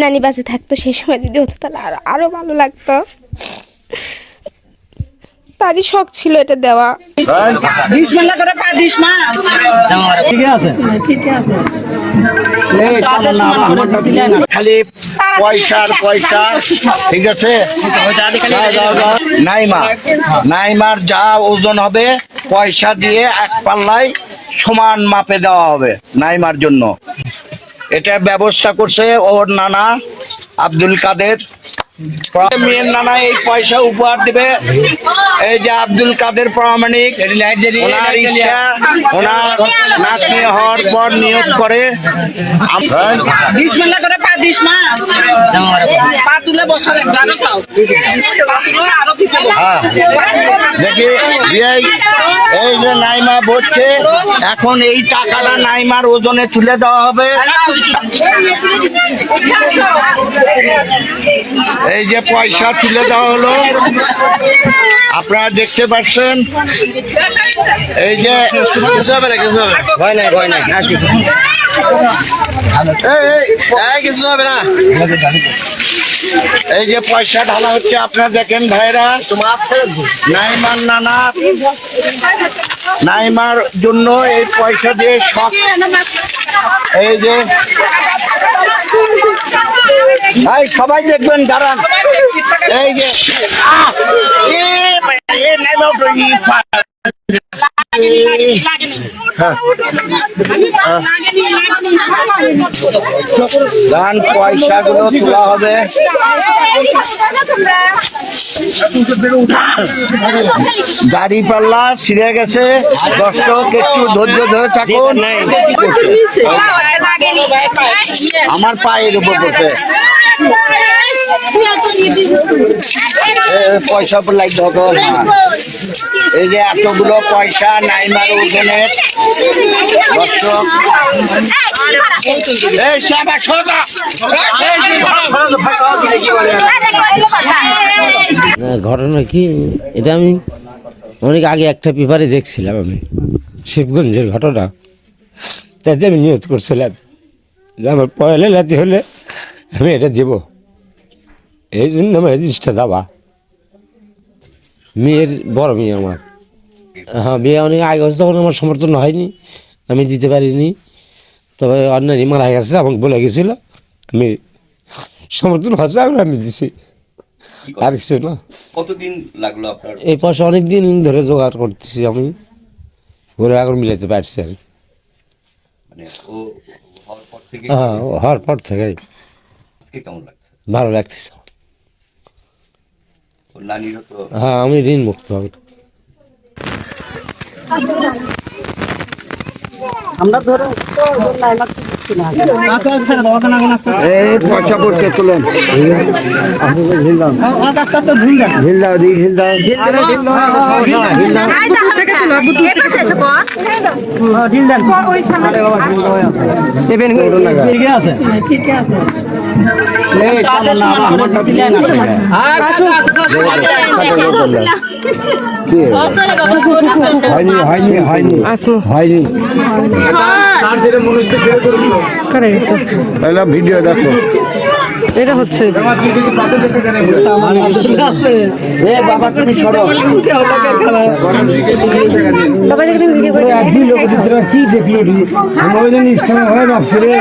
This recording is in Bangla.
নানি বাঁচে থাকতো সেই সময় যদি হতো তাহলে আরো ভালো লাগতো। তারই শখ ছিল এটা দেওয়া। খালি পয়সার পয়সা, ঠিক আছে। নাইমার যা ওজন হবে পয়সা দিয়ে এক পাল্লায় সমান মাপে দেওয়া হবে নাইমার জন্য। এটা ব্যবস্থা করছে ওর নানা আব্দুল কাদের। মেয়ের নানা এই পয়সা উপহার দিবে। এই যে আব্দুল কাদের প্রামাণিক, ওনার ইচ্ছা ওনার নাতনি হওয়ার পর নিয়োগ করে। দেখি এই যে নাইমা বসছে, এখন এই টাকাটা নাইমার ওজনে তুলে দেওয়া হবে। এই যে পয়সা তুলে দেওয়া হলো, আপনারা দেখতে পাচ্ছেন। এই যে কিছু হবে না, এই যে পয়সা ঢালা হচ্ছে আপনারা দেখেন ভাইরা। নাইমার নানা নাইমার জন্য এই পয়সা দিয়ে শখ, এই যে সবাই দেখবেন দাঁড়ান। এই যে পয়সাগুলো তোলা হবে। দাড়ি পাল্লা ছিঁড়ে গেছে, দর্শক একটু ধৈর্য ধরে থাকুন। আমার পায়ের উপর পড়ছে, পয়সা উপর লাগতে হতো। এই যে এতগুলো পয়সা নাইমার ওজনের, দর্শক ঘটনা কি, এটা আমি অনেক আগে একটা পেপারে দেখছিলাম, আমি শিবগঞ্জের ঘটনা। তাতে আমি নিয়ত করছিলাম যে আমার পয়লা লাতি হলে আমি এটা দেব, এই জন্য আমার এই জিনিসটা দেওয়া। মেয়ের বড় মেয়ে আমার, হ্যাঁ বিয়ে অনেক আগে হচ্ছে, তখন আমার সমর্থন হয়নি, আমি দিতে পারিনি। তবে অন্যান্য মারা গেছে, আমাকে বলে গেছিল, আমি সমর্থন হচ্ছে, আমি দিছি, আর কিছু না। কতদিন লাগলো আপনার? এই পয়সা অনেক দিন ধরে জোগাড় করতেছি আমি, ঘুরে এখন মিলাতে পারছি আর কি। হ্যাঁ, হওয়ার পর থেকে কেমন লাগছে? ভালো লাগছে। হ্যাঁ, আমি ঋণ মুক্ত হবে। আমরা ধরো পয়সা পড়ছে, তুলেন। ঠিক আছে। ভিডিও দেখো, এটা হচ্ছে বাবা তুমি সরো। কি দেখলো হয় ভাবছি রে।